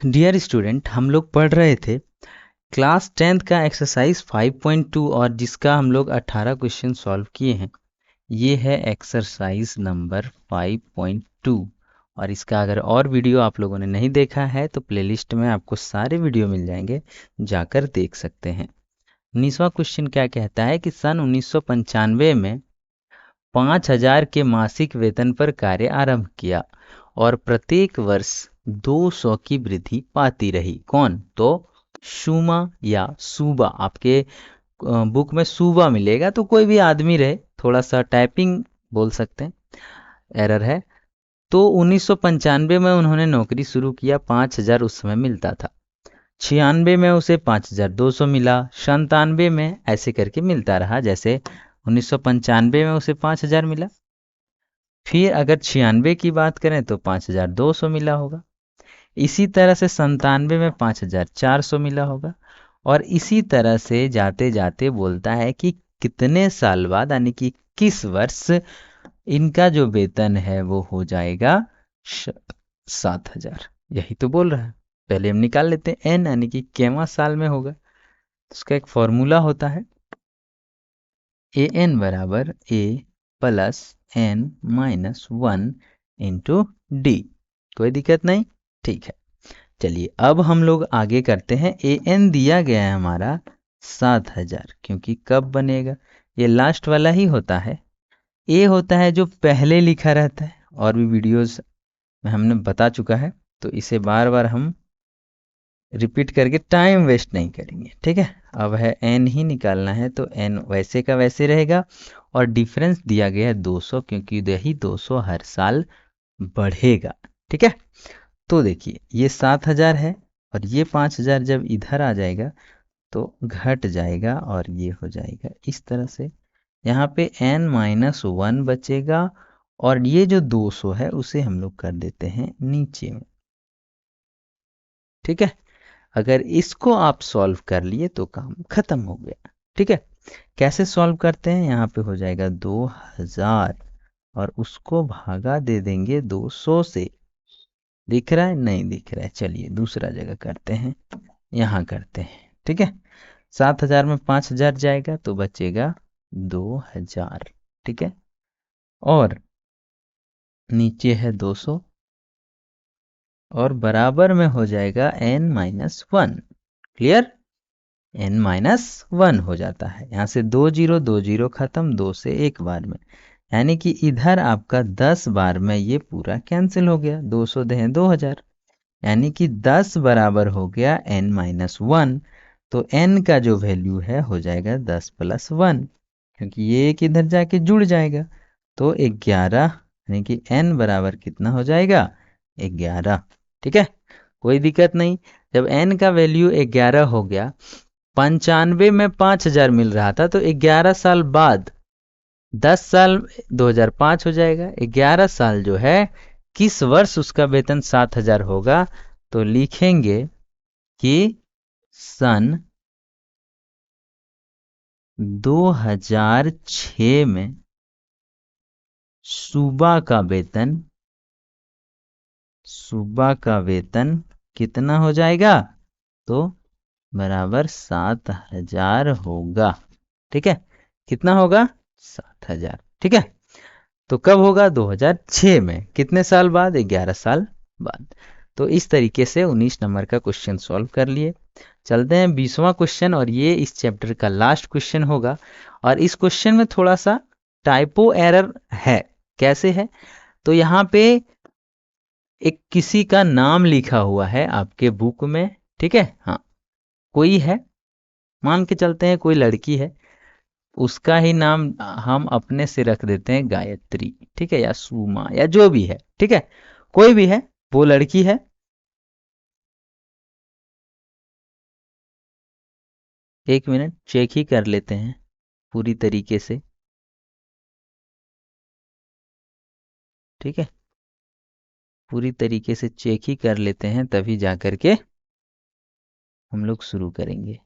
Dear student, हम लोग पढ़ रहे थे क्लास 10th का एक्सरसाइज 5.2 और जिसका हम लोग 18 क्वेश्चन सॉल्व किए हैं। ये है एक्सरसाइज नंबर 5.2। और इसका अगर और वीडियो आप लोगों ने नहीं देखा है तो प्लेलिस्ट में आपको सारे वीडियो मिल जाएंगे, जाकर देख सकते हैं। 19वां क्वेश्चन क्या कहता है कि सन 1995 में 5,000 के मासिक वेतन पर कार्य आरंभ किया और प्रत्येक वर्ष 200 की वृद्धि पाती रही। कौन? तो शुमा या सूबा। आपके बुक में सूबा मिलेगा, तो कोई भी आदमी रहे, थोड़ा सा टाइपिंग बोल सकते हैं, एरर है। तो 1995 में उन्होंने नौकरी शुरू किया, 5,000 उस समय मिलता था। 96 में उसे 5,200 मिला, 97 में ऐसे करके मिलता रहा। जैसे 1995 में उसे 5,000 मिला, फिर अगर 96 की बात करें तो 5,200 मिला होगा। इसी तरह से 97 में 5,400 मिला होगा। और इसी तरह से जाते जाते बोलता है कि कितने साल बाद, यानी कि किस वर्ष इनका जो वेतन है वो हो जाएगा 7,000। यही तो बोल रहा है। पहले हम निकाल लेते हैं एन, यानी कि केवा साल में होगा। उसका एक फॉर्मूला होता है, ए एन बराबर A plus N minus 1 into D. कोई दिक्कत नहीं, ठीक है। चलिए अब हम लोग आगे करते हैं। ए एन दिया गया है हमारा 7,000, क्योंकि कब बनेगा, ये लास्ट वाला ही होता है। ए होता है जो पहले लिखा रहता है, और भी वीडियोस में हमने बता चुका है, तो इसे बार बार हम रिपीट करके टाइम वेस्ट नहीं करेंगे। ठीक है, अब है एन ही निकालना है, तो एन वैसे का वैसे रहेगा। और डिफरेंस दिया गया है 200, क्योंकि यही 200 हर साल बढ़ेगा। ठीक है, तो देखिए ये 7,000 है, और ये 5,000 जब इधर आ जाएगा तो घट जाएगा, और ये हो जाएगा इस तरह से। यहाँ पे n माइनस 1 बचेगा, और ये जो 200 है उसे हम लोग कर देते हैं नीचे में। ठीक है, अगर इसको आप सॉल्व कर लिए तो काम खत्म हो गया। ठीक है, कैसे सॉल्व करते हैं? यहाँ पे हो जाएगा 2,000, और उसको भागा दे देंगे 200 से। दिख रहा है? नहीं दिख रहा है। चलिए दूसरा जगह करते हैं, यहाँ करते हैं। ठीक है, 7,000 में 5,000 जाएगा तो बचेगा 2,000। ठीक है, और नीचे है 200, और बराबर में हो जाएगा n minus 1। Clear? n minus 1 हो जाता है। यहाँ से 2 जीरो खत्म, 2 से एक बार में, यानी कि इधर आपका 10 बार में ये पूरा कैंसिल हो गया। 200 दे 2,000, यानी कि 10 बराबर हो गया n माइनस 1। तो n का जो वैल्यू है हो जाएगा 10 प्लस 1, क्योंकि ये एक इधर जाके जुड़ जाएगा, तो 11, यानी कि n बराबर कितना हो जाएगा? 11। ठीक है, कोई दिक्कत नहीं। जब n का वैल्यू 11 हो गया, 95 में 5,000 मिल रहा था, तो 11 साल बाद 10 साल 2005 हो जाएगा। 11 साल जो है, किस वर्ष उसका वेतन 7,000 होगा? तो लिखेंगे कि सन 2006 में सूबा का वेतन कितना हो जाएगा? तो बराबर 7,000 होगा। ठीक है, कितना होगा? 7,000। ठीक है, तो कब होगा? 2006 में। कितने साल बाद? 11 साल बाद। तो इस तरीके से 19 नंबर का क्वेश्चन सॉल्व कर लिए। चलते हैं 20वां क्वेश्चन, और ये इस चैप्टर का लास्ट क्वेश्चन होगा। और इस क्वेश्चन में थोड़ा सा टाइपो एरर है। कैसे है? तो यहाँ पे एक किसी का नाम लिखा हुआ है आपके बुक में। ठीक है, हाँ, कोई है, मान के चलते हैं कोई लड़की है, उसका ही नाम हम अपने से रख देते हैं गायत्री। ठीक है, या सुमा, या जो भी है। ठीक है, कोई भी है, वो लड़की है। एक मिनट, चेक ही कर लेते हैं पूरी तरीके से। ठीक है, पूरी तरीके से चेक ही कर लेते हैं, तभी जा करके हम लोग शुरू करेंगे।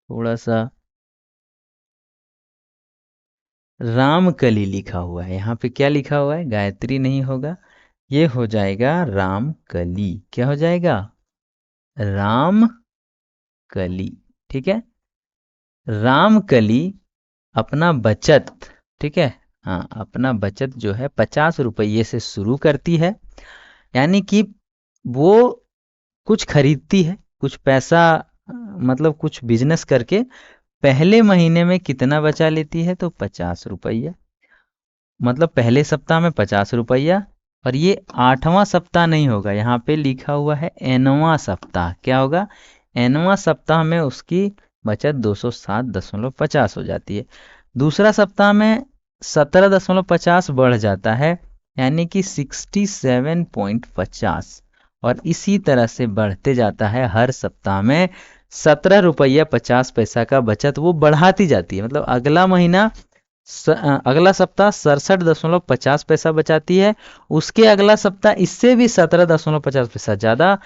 थोड़ा सा रामकली लिखा हुआ है। यहाँ पे क्या लिखा हुआ है? गायत्री नहीं होगा, ये हो जाएगा रामकली। क्या हो जाएगा? रामकली। ठीक है, रामकली अपना बचत, ठीक है, हाँ, अपना बचत जो है 50 रुपये से शुरू करती है। यानी कि वो कुछ खरीदती है, कुछ पैसा, मतलब कुछ बिजनेस करके पहले महीने में कितना बचा लेती है? तो 50 रुपया। मतलब पहले सप्ताह में 50 रुपया। और ये 8वां सप्ताह नहीं होगा, यहाँ पे लिखा हुआ है nवां सप्ताह। क्या होगा? nवां सप्ताह में उसकी बचत 207.50 हो जाती है। दूसरा सप्ताह में 17.50 बढ़ जाता है, यानी कि 67.50। और इसी तरह से बढ़ते जाता है, हर सप्ताह में 17 रुपया 50 पैसा का बचत वो बढ़ाती जाती है। मतलब अगला महीना अगला सप्ताह 67.50 बचाती है, उसके अगला सप्ताह इससे भी 17.50 ज्यादा।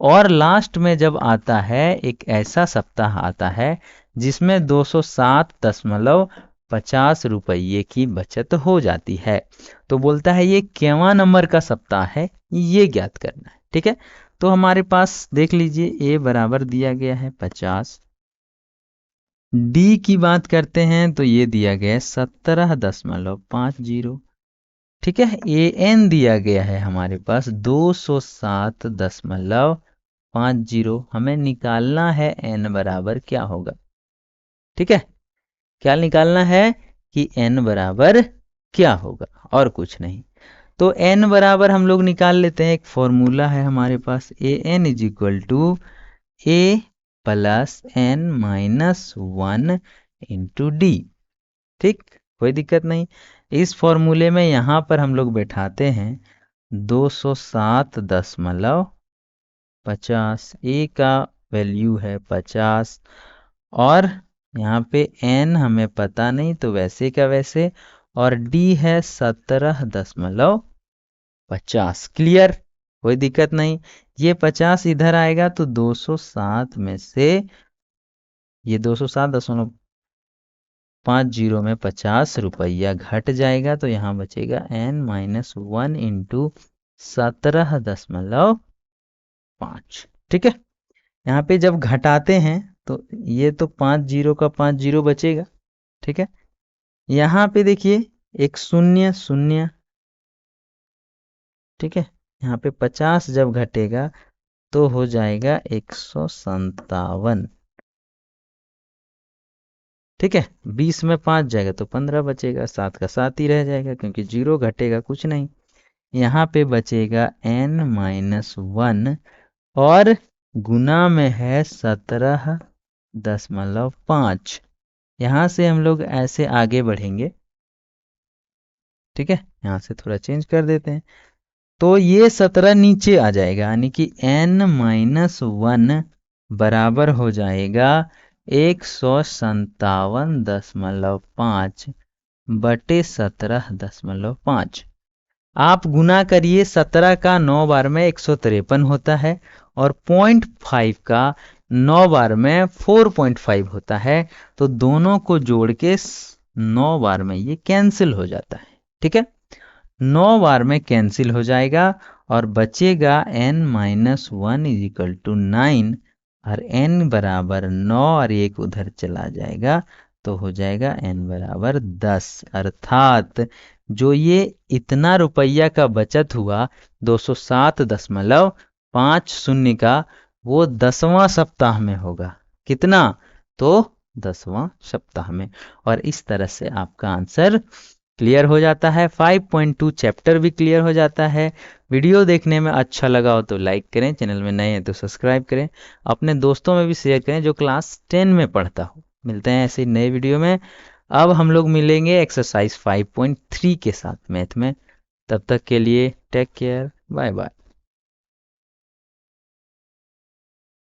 और लास्ट में जब आता है, एक ऐसा सप्ताह आता है जिसमें 207.50 की बचत हो जाती है। तो बोलता है ये केवां नंबर का सप्ताह है, ये ज्ञात करना है। ठीक है, तो हमारे पास देख लीजिए ए बराबर दिया गया है 50। डी की बात करते हैं तो ये दिया गया है 17.50। ठीक है, ए एन दिया गया है हमारे पास 207.50। हमें निकालना है एन बराबर क्या होगा। ठीक है, क्या निकालना है कि एन बराबर क्या होगा, और कुछ नहीं। तो एन बराबर हम लोग निकाल लेते हैं, एक फॉर्मूला है हमारे पास, A N is equal to A plus N minus 1 into D. ठीक, कोई दिक्कत नहीं। इस फॉर्मूले में यहाँ पर हम लोग बैठाते हैं 207.50। ए का वैल्यू है 50, और यहाँ पे एन हमें पता नहीं तो वैसे का वैसे, और डी है 17.50। क्लियर, कोई दिक्कत नहीं। ये 50 इधर आएगा तो 207 में से ये 207.50 में 50 रुपया घट जाएगा, तो यहाँ बचेगा n माइनस 1 इंटू 17.5। ठीक है, यहाँ पे जब घटाते हैं तो ये तो 5 जीरो का 5 जीरो बचेगा। ठीक है, यहाँ पे देखिए एक शून्य शून्य। ठीक है, यहाँ पे 50 जब घटेगा तो हो जाएगा 157। ठीक है, 20 में 5 जाएगा तो 15 बचेगा, 7 का 7 ही रह जाएगा क्योंकि जीरो घटेगा कुछ नहीं। यहाँ पे बचेगा n माइनस 1, और गुना में है 17.5। यहाँ से हम लोग ऐसे आगे बढ़ेंगे। ठीक है, यहाँ से थोड़ा चेंज कर देते हैं, तो ये 17 नीचे आ जाएगा, यानी कि n माइनस 1 बराबर हो जाएगा 157.5 बटे 17.5। आप गुना करिए, 17 का 9 बार में 153 होता है, और 0.5 का 9 बार में 4.5 होता है। तो दोनों को जोड़ के 9 बार में ये कैंसिल हो जाता है। ठीक है, 9 बार में कैंसिल हो जाएगा, और बचेगा n minus 1 is equal to 9, और n बराबर 9, और एक उधर चला जाएगा तो हो जाएगा n बराबर 10। अर्थात जो ये इतना रुपया का बचत हुआ 207.50 का, वो 10वां सप्ताह में होगा। कितना? तो 10वां सप्ताह में। और इस तरह से आपका आंसर क्लियर हो जाता है। 5.2 चैप्टर भी क्लियर हो जाता है। वीडियो देखने में अच्छा लगा हो तो लाइक करें, चैनल में नए हैं तो सब्सक्राइब करें, अपने दोस्तों में भी शेयर करें जो क्लास 10 में पढ़ता हो। मिलते हैं ऐसे नए वीडियो में। अब हम लोग मिलेंगे एक्सरसाइज 5.3 के साथ मैथ में। तब तक के लिए टेक केयर, बाय बाय।